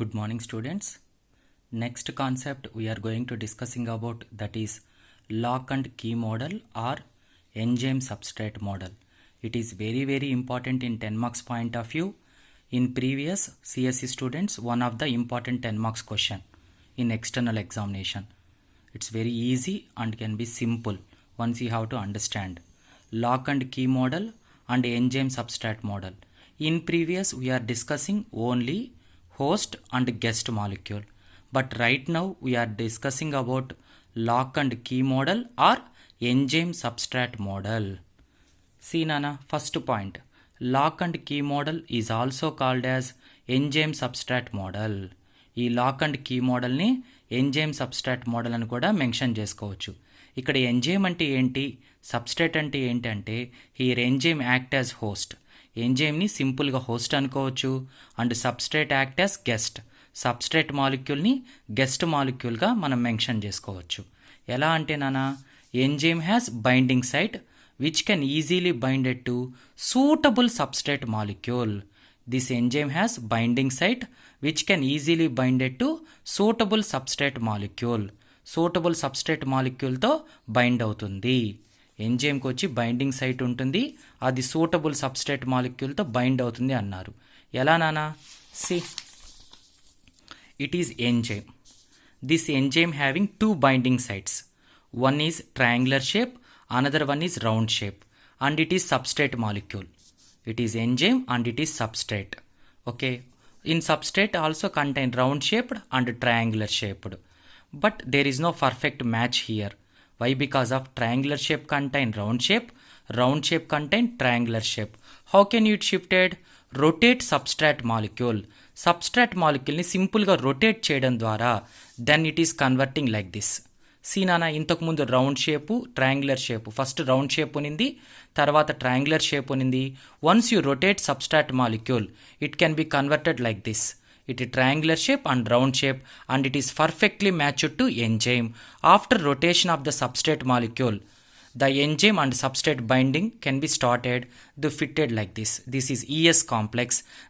Good morning, students. Next concept we are going to discussing about that is lock and key model or enzyme substrate model. It is very important in 10 marks point of view. In previous CSE students, one of the important 10 marks question in external examination. It's very easy and can be simple once you have to understand. Lock and key model and enzyme substrate model. In previous we are discussing only host and guest molecule, but right now we are discussing about lock and key model or enzyme substrate model. See Nana, first point, lock and key model is also called as enzyme substrate model. ఈ lock and key మోడల్ని enzyme substrate model అని కూడా mention చేసుకోవచ్చు. ఇక్కడ enzyme అంటే ఏంటి, substrate అంటే ఏంటంటే here enzyme act as host. ఎంజైమ్ని సింపుల్గా హోస్ట్ అనుకోవచ్చు and substrate act as guest. Substrate మాలిక్యూల్ని గెస్ట్ మాలిక్యూల్గా మనం మెన్షన్ చేసుకోవచ్చు. ఎలా అంటే నానా, enzyme has binding site which can easily bind it to suitable substrate molecule. This enzyme has binding site which can easily bind it to suitable substrate molecule. Suitable substrate molecule తో bind అవుతుంది. ఎంజైమ్కి వచ్చి binding site ఉంటుంది, అది suitable substrate మాలిక్యూల్తో bind అవుతుంది అన్నారు. ఎలా నానా, see it is enzyme. This enzyme having two binding sites. One is triangular shape, another one is round shape, and it is substrate molecule. It is enzyme and it is substrate. Okay, in substrate also contain round shaped and triangular shaped, but there is no perfect match here. Why? Because of triangular shape contain round shape contain triangular shape. How can you shifted? Rotate substrate molecule. Substrate molecule ni simple ga rotate చేయడం ద్వారా then it is converting like this. సీనానా, ఇంతకుముందు round shape triangular shape, first round shape ఉనింది, తర్వాత triangular shape ఉనింది. Once you rotate substrate molecule it can be converted like this. It triangular shape and round shape and it is perfectly matched to enzyme. After rotation of the substrate molecule the enzyme and substrate binding can be started the fitted like this. This is ES complex,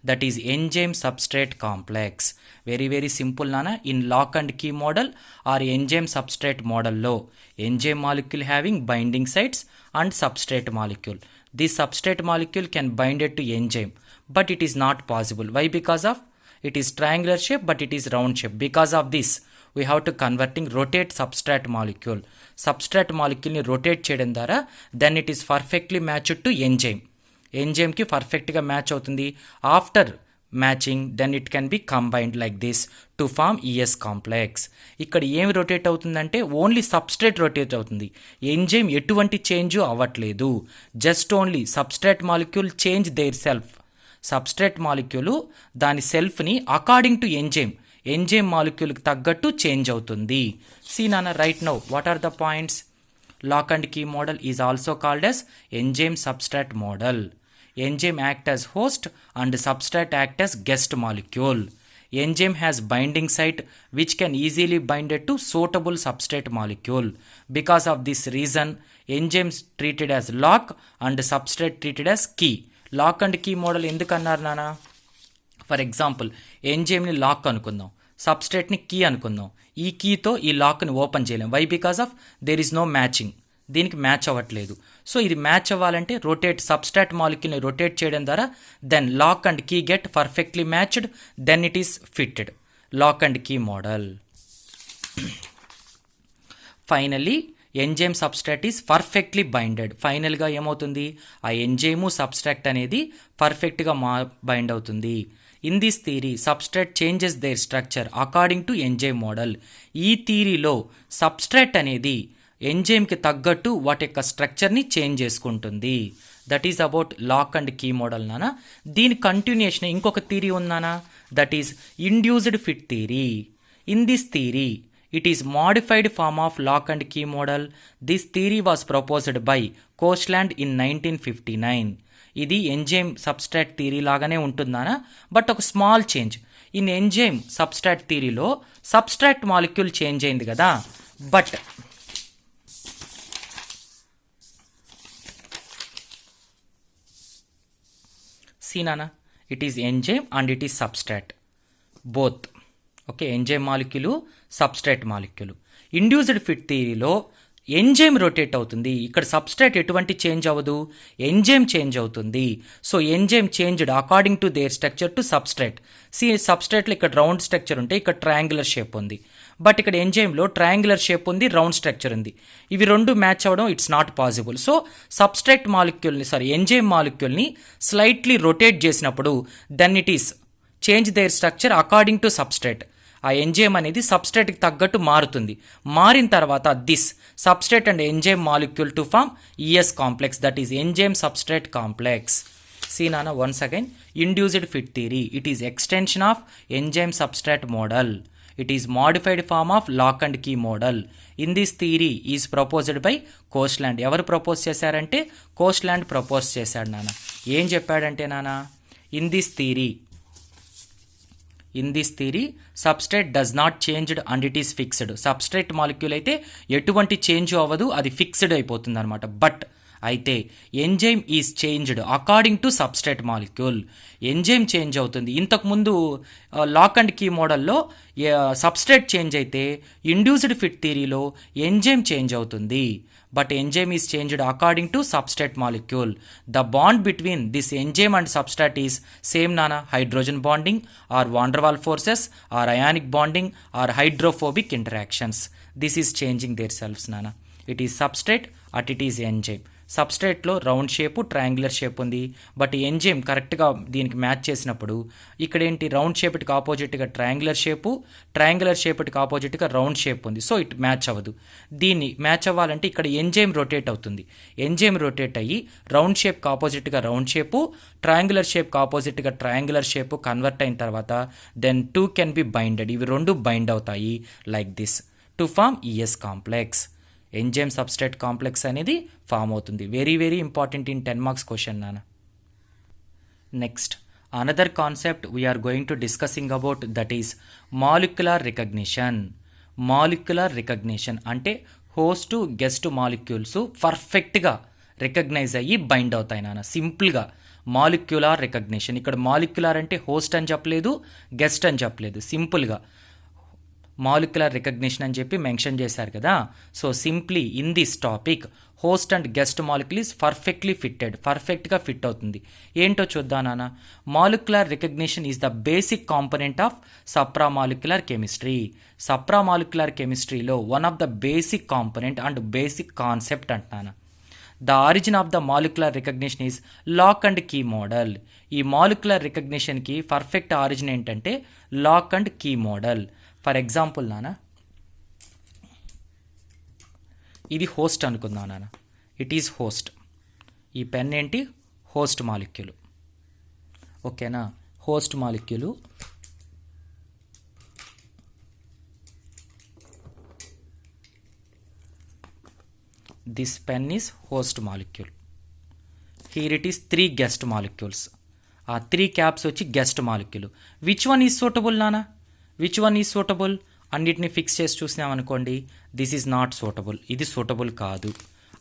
that is enzyme substrate complex. Very simple nana. In lock and key model or enzyme substrate model lo, enzyme molecule having binding sites and substrate molecule. This substrate molecule can bind it to enzyme, but it is not possible. Why? Because of it is triangular shape but it is round shape. Because of this we have to converting rotate substrate molecule. Substrate molecule ni rotate చేయడం ద్వారా then it is perfectly matched to enzyme. Enzyme కి perfect గా match అవుతుంది. After matching then it can be combined like this to form ES complex. ఇక్కడ ఏం rotate అవుతుందంటే only substrate rotate అవుతుంది. Enzyme ఎటువంటి చేంజ్ అవ్వట్లేదు. Just only substrate molecule change their self. Substrate molecule దాని సెల్ఫ్ని అకార్డింగ్ టు ఎంజైమ్ మాలిక్యూల్కి తగ్గట్టు చేంజ్ అవుతుంది. సీ నాన్న, right now what are the points? Lock and key model is also called as enzyme substrate model. Enzyme act as host and substrate act as guest molecule. Enzyme has binding site which can easily bind it to suitable substrate molecule. Because of this reason, enzymes treated as lock and substrate treated as key. Lock and key model ఎందుకు అన్నారు నాన్న? For example, ఎంజైమ్ని lock అనుకుందాం, సబ్స్ట్రేట్ని key అనుకుందాం. ఈ కీతో ఈ లాక్ని open చేయలేం. Why? Because of there is no matching. దీనికి మ్యాచ్ అవ్వట్లేదు. సో ఇది మ్యాచ్ అవ్వాలంటే రొటేట్ సబ్స్ట్రాట్ మాలిక్యూల్ని రొటేట్ చేయడం ద్వారా then lock and key get perfectly matched, then it is fitted. Lock and key model. Finally enzyme substrate is perfectly binded. ఫైనల్గా ఏమవుతుంది? ఆ ఎంజైము సబ్స్ట్రాక్ట్ అనేది పర్ఫెక్ట్గా బైండ్ అవుతుంది. In this theory substrate changes their structure according to enzyme model. ఈ థియరీలో substrate అనేది ఎంజైమ్కి తగ్గట్టు వాటి యొక్క స్ట్రక్చర్ని చేంజ్ చేసుకుంటుంది. That is about lock and key model నానా. దీని కంటిన్యూషన్ ఇంకొక థియరీ ఉందానా, that is induced fit theory. In this theory it is modified form of lock and key model. This theory was proposed by Coastland in 1959. ఇది enzyme substrate theory లాగానే ఉంటుందానా, but ఒక small change. In enzyme substrate థియరీలో substrate molecule change అయింది కదా, but సీనానా, it is enzyme and it is substrate both. Okay, enzyme molecule, substrate molecule. Induced fit థియరీలో enzyme rotate అవుతుంది, ఇక్కడ సబ్స్ట్రేట్ ఎటువంటి చేంజ్ అవ్వదు, ఎంజైమ్ చేంజ్ అవుతుంది. So enzyme changed according to their structure to substrate. సబ్స్ట్రేట్లో ఇక్కడ round structure ఉంటే ఇక్కడ ట్రయాంగులర్ షేప్ ఉంది, బట్ ఇక్కడ ఎంజైమ్లో ట్రయాంగులర్ షేప్ ఉంది, రౌండ్ స్ట్రక్చర్ ఉంది. ఇవి రెండు మ్యాచ్ అవ్వడం it's not possible. So substrate మాలిక్యూల్ని ఎంజైమ్ మాలిక్యూల్ని స్లైట్లీ రొటేట్ చేసినప్పుడు then it is change their structure according to substrate. ఆ ఎంజైమ్ అనేది సబ్స్ట్రేట్కి తగ్గట్టు మారుతుంది. మారిన తర్వాత this substrate and enzyme molecule to form ES complex, that is enzyme substrate complex. See Nana, once again, induced fit theory, it is extension of enzyme substrate model. It is modified form of lock and key model. In this theory is proposed by Coastland. ఎవరు propose చేశారంటే కోస్ట్లాండ్ propose చేశాడు నాన్న. ఏం చెప్పాడంటే నాన్న, in this theory substrate does not changed and it is fixed. Substrate molecule అయితే ఎటువంటి change అవ్వదు, అది ఫిక్స్డ్ అయిపోతుంది అనమాట. బట్ అయితే enzyme is changed according to substrate molecule. Enzyme change అవుతుంది. ఇంతకుముందు లాక్ అండ్ కీ మోడల్లో సబ్స్ట్రేట్ చేంజ్ అయితే ఇండ్యూస్డ్ ఫిట్ థియరీలో ఎంజైమ్ చేంజ్ అవుతుంది. But enzyme is changed according to substrate molecule. The bond between this enzyme and substrate is same నానా, hydrogen bonding or van der Waal forces or ionic bonding or hydrophobic interactions. This is changing their selfs నానా. It is substrate at it is enzyme. సబ్స్ట్రేట్లో round shape, triangular shape ఉంది, but enzyme కరెక్ట్గా దీనికి match చేసినప్పుడు ఇక్కడ ఏంటి, round షేప్కి ఆపోజిట్గా triangular shape, triangular షేప్కి ఆపోజిట్గా round shape ఉంది. సో ఇట్ మ్యాచ్ అవ్వదు. దీన్ని మ్యాచ్ అవ్వాలంటే ఇక్కడ ఎంజైమ్ రొటేట్ అవుతుంది. ఎంజైమ్ రొటేట్ అయ్యి రౌండ్ షేప్కి ఆపోజిట్గా రౌండ్ షేపు, ట్రయాంగులర్ షేప్కి ఆపోజిట్గా ట్రయాంగులర్ షేపు కన్వర్ట్ అయిన తర్వాత then two can be binded. ఇవి రెండు బైండ్ అవుతాయి like this to form ES complex. Enzyme substrate complex అనేది ఫామ్ అవుతుంది. Very very important in 10 marks question నాన్న. Next another concept we are going to discussing about, that is molecular recognition. Molecular recognition అంటే host guest molecules పర్ఫెక్ట్గా recognize అయ్యి bind అవుతాయి నాన్న. సింపుల్గా molecular recognition. ఇక్కడ మాలిక్యులర్ అంటే హోస్ట్ అని చెప్పలేదు, గెస్ట్ అని చెప్పలేదు, సింపుల్గా మాలిక్యులర్ రికగ్నిషన్ అని చెప్పి మెన్షన్ చేశారు కదా. So simply in this topic host and guest molecule is perfectly fitted, పర్ఫెక్ట్గా ఫిట్ అవుతుంది. ఏంటో చూద్దాం నాన్న. Molecular recognition is the basic component of supramolecular chemistry. Supramolecular కెమిస్ట్రీలో one of the basic component and basic concept అంటున్నాను. The origin of the molecular recognition is lock and key model. ఈ molecular రికగ్నిషన్కి perfect origin ఏంటంటే lock and key model. For example నాన్న, ఇది host అనుకుందాం నాన్న. It is host. ఈ pen ఏంటి, హోస్ట్ మాలిక్యూల్. ఓకేనా, host molecule. This pen is host molecule. Here it is 3 guest molecules. ఆ 3 క్యాప్స్ వచ్చి guest molecule. Which one is suitable నాన్న, విచ్ వన్ ఈజ్ సూటబుల్? అన్నిటిని ఫిక్స్ చేసి చూసినాం అనుకోండి, దిస్ ఈజ్ నాట్ సూటబుల్, ఇది సూటబుల్ కాదు.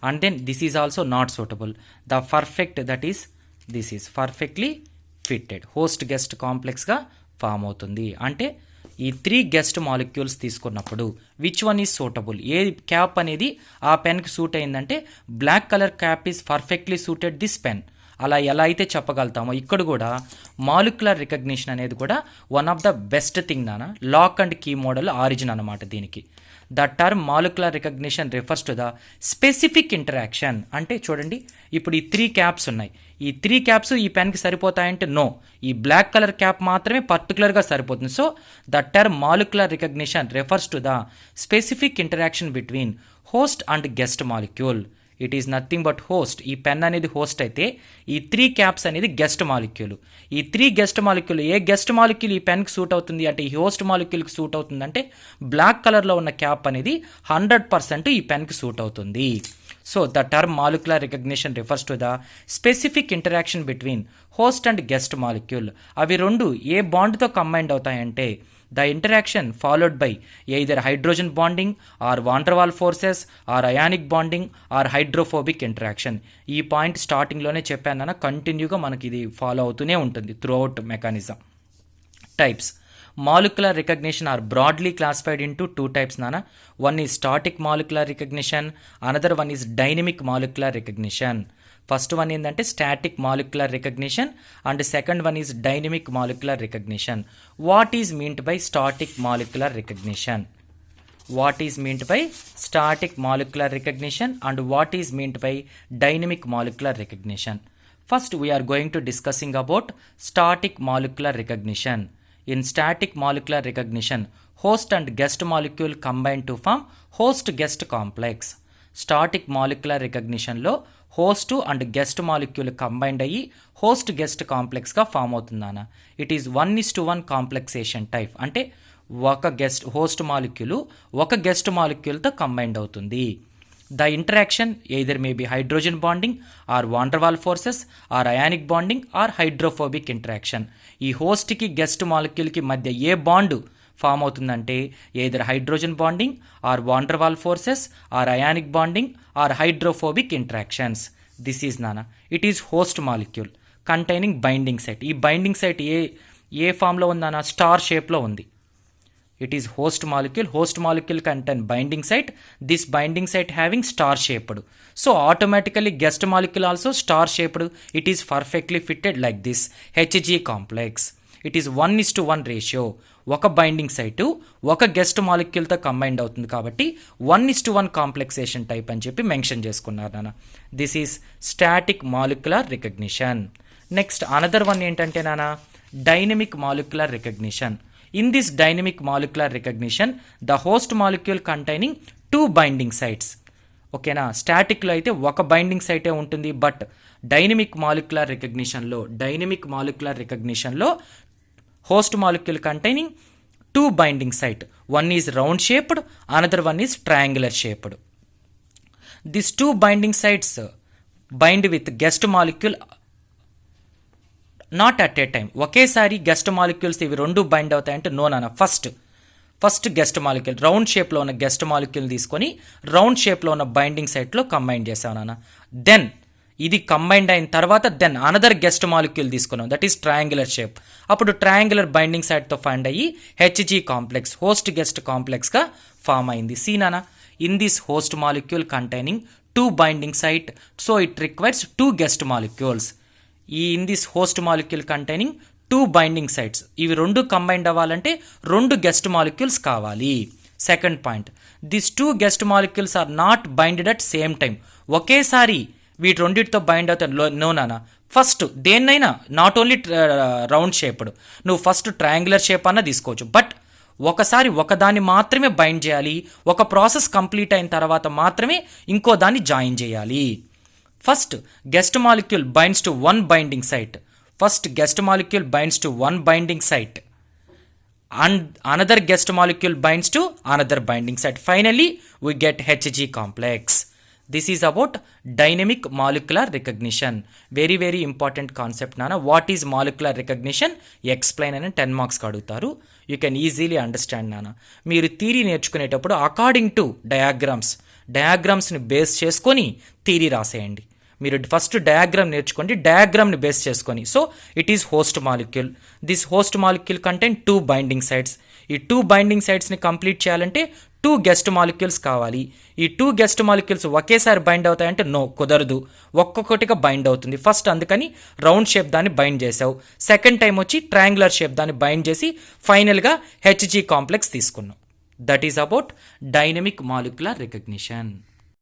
And then this is also not suitable. The perfect that is this is perfectly fitted. Host guest కాంప్లెక్స్గా form అవుతుంది. అంటే ఈ 3 గెస్ట్ మాలిక్యూల్స్ తీసుకున్నప్పుడు విచ్ వన్ ఈజ్ సూటబుల్, ఏ క్యాప్ అనేది ఆ పెన్కి సూట్ అయిందంటే black colour cap is perfectly suited this pen. అలా ఎలా అయితే చెప్పగలుగుతామో ఇక్కడ కూడా మాలిక్యులర్ రికగ్నిషన్ అనేది కూడా one of the best thing నాన్న. Lock and key model origin అనమాట దీనికి. The term molecular recognition refers to the specific interaction. అంటే చూడండి, ఇప్పుడు ఈ 3 క్యాప్స్ ఉన్నాయి. ఈ 3 క్యాప్స్ ఈ పెన్కి సరిపోతాయంటే నో, ఈ బ్లాక్ కలర్ క్యాప్ మాత్రమే పర్టికులర్గా సరిపోతుంది. So the term molecular recognition refers to the specific interaction between host and guest molecule. It is nothing but host. ఈ పెన్ అనేది హోస్ట్ అయితే ఈ 3 క్యాప్స్ అనేది గెస్ట్ మాలిక్యూల్. ఈ 3 గెస్ట్ మాలిక్యూల్, ఏ గెస్ట్ మాలిక్యూల్ ఈ పెన్కి సూట్ అవుతుంది అంటే ఈ హోస్ట్ మాలిక్యూల్కి సూట్ అవుతుంది అంటే బ్లాక్ కలర్లో ఉన్న క్యాప్ అనేది 100% ఈ పెన్కి సూట్ అవుతుంది. So the term molecular recognition refers to the specific interaction between host and guest molecule. అవి రెండు ఏ బాండ్తో combined అవుతాయంటే the interaction followed by either hydrogen bonding or van der Waals forces or ionic bonding or hydrophobic interaction. ఈ point స్టార్టింగ్లోనే చెప్పాను, కంటిన్యూగా మనకి ఇది follow అవుతూనే ఉంటుంది through out mechanism. Types molecular recognition are broadly classified into two types, Nana. One is static molecular recognition, another one is dynamic molecular recognition. First one ఏంటంటే static molecular recognition and second one is dynamic molecular recognition. What is meant by static molecular recognition? What is meant by static molecular recognition and what is meant by dynamic molecular recognition? First we are going to discussing about static molecular recognition. In static molecular recognition, host and guest molecule combine to form host-guest complex. Static molecular recognition లో host and guest molecule combined అయ్యి host-guest complex గా form అవుతుందన్న. It is 1:1 complexation type. అంటే ఒక guest host molecule ఒక guest మాలిక్యూల్తో combined అవుతుంది. The interaction either may be hydrogen bonding or van der Waals forces or ionic bonding or hydrophobic interaction. ఈ హోస్ట్కి guest మాలిక్యూల్కి మధ్య ఏ bond form అవుతుందంటే either hydrogen bonding or van der Waals forces or ionic bonding or hydrophobic interactions. This is Nana. It is host molecule containing binding site. ఈ binding site ఏ ఫామ్లో ఉందన్న star షేప్లో ఉంది. It is host molecule. Host molecule contain binding site. This binding site having star shaped. So automatically guest molecule also star shaped. It is perfectly fitted like this Hg complex. It is 1:1 ratio. ఒక binding site ఒక guest మాలిక్యూల్తో combined అవుతుంది కాబట్టి 1:1 కాంప్లెక్సేషన్ type అని చెప్పి mention చేసుకున్నారు నాన్న. This is static molecular recognition. Next another one ఏంటంటే నాన్న dynamic molecular recognition. In this dynamic molecular recognition, the host molecule containing two binding sites. ఓకేనా, స్టాటిక్లో అయితే ఒక బైండింగ్ సైటే ఉంటుంది. బట్ డైనమిక్ మాలిక్యులర్ రికగ్నిషన్లో host molecule containing two binding site. One is round shaped, another one is triangular shaped. These two binding sites bind with guest molecule not at a time. ఒకేసారి guest molecules ఇవి రెండు bind అవుతాయంటే no నాన్న. First guest molecule round షేప్లో ఉన్న guest molecule తీసుకొని round షేప్లో ఉన్న బైండింగ్ సైట్లో కంబైన్ చేసావు నాన్న. దెన్ ఇది కంబైండ్ అయిన తర్వాత దెన్ అనదర్ గెస్ట్ మాలిక్యూల్ తీసుకున్నాం, దట్ ఈస్ ట్రయాంగులర్ షేప్. అప్పుడు ట్రయాంగులర్ బైండింగ్ సైట్తో ఫైండ్ అయ్యి హెచ్జీ కాంప్లెక్స్ హోస్ట్ గెస్ట్ కాంప్లెక్స్గా ఫామ్ అయింది. సీ నాన్న, in this host molecule containing two binding site, so it requires two guest molecules. In this host molecule containing two binding sites, ఇవి రెండు కంబైండ్ అవ్వాలంటే రెండు గెస్ట్ మాలిక్యూల్స్ కావాలి. Second point, this two guest molecules are not binded at same time. ఒకేసారి వీటి రెండింటితో bind అవుతాయి నో నానా. ఫస్ట్ దేన్నైనా నాట్ ఓన్లీ రౌండ్ షేప్డ్, నువ్వు ఫస్ట్ ట్రయాంగులర్ షేప్ అన్న తీసుకోవచ్చు, బట్ ఒకసారి ఒకదాన్ని మాత్రమే బైండ్ చేయాలి. ఒక ప్రాసెస్ కంప్లీట్ అయిన తర్వాత మాత్రమే ఇంకో దాన్ని జాయిన్ చేయాలి. First, guest molecule binds to one binding site. And another guest molecule binds to another binding site. Finally, we get Hg complex. This is about dynamic molecular recognition. Very, very important concept, Nana. What is molecular recognition? Explain and 10 marks అడుగుతారు. You can easily understand, Nana. మీరు theory నేర్చుకునేటప్పుడు according to డయాగ్రామ్స్ని base చేసుకొని theory రాసేయండి. మీరు first diagram నేర్చుకోండి, డయాగ్రామ్ని base చేసుకొని. So it is host molecule. This host molecule contain two binding sites. ఈ టూ బైండింగ్ సైట్స్ని కంప్లీట్ చేయాలంటే టూ గెస్ట్ మాలిక్యూల్స్ కావాలి. ఈ టూ గెస్ట్ మాలిక్యూల్స్ ఒకేసారి బైండ్ అవుతాయంటే నో, కుదరదు, ఒక్కొక్కటిగా బైండ్ అవుతుంది. ఫస్ట్ అందుకని రౌండ్ షేప్ దాన్ని బైండ్ చేసావు, సెకండ్ టైం వచ్చి ట్రయాంగులర్ షేప్ దాన్ని బైండ్ చేసి ఫైనల్గా హెచ్జీ కాంప్లెక్స్ తీసుకున్నావు. That is about dynamic molecular recognition.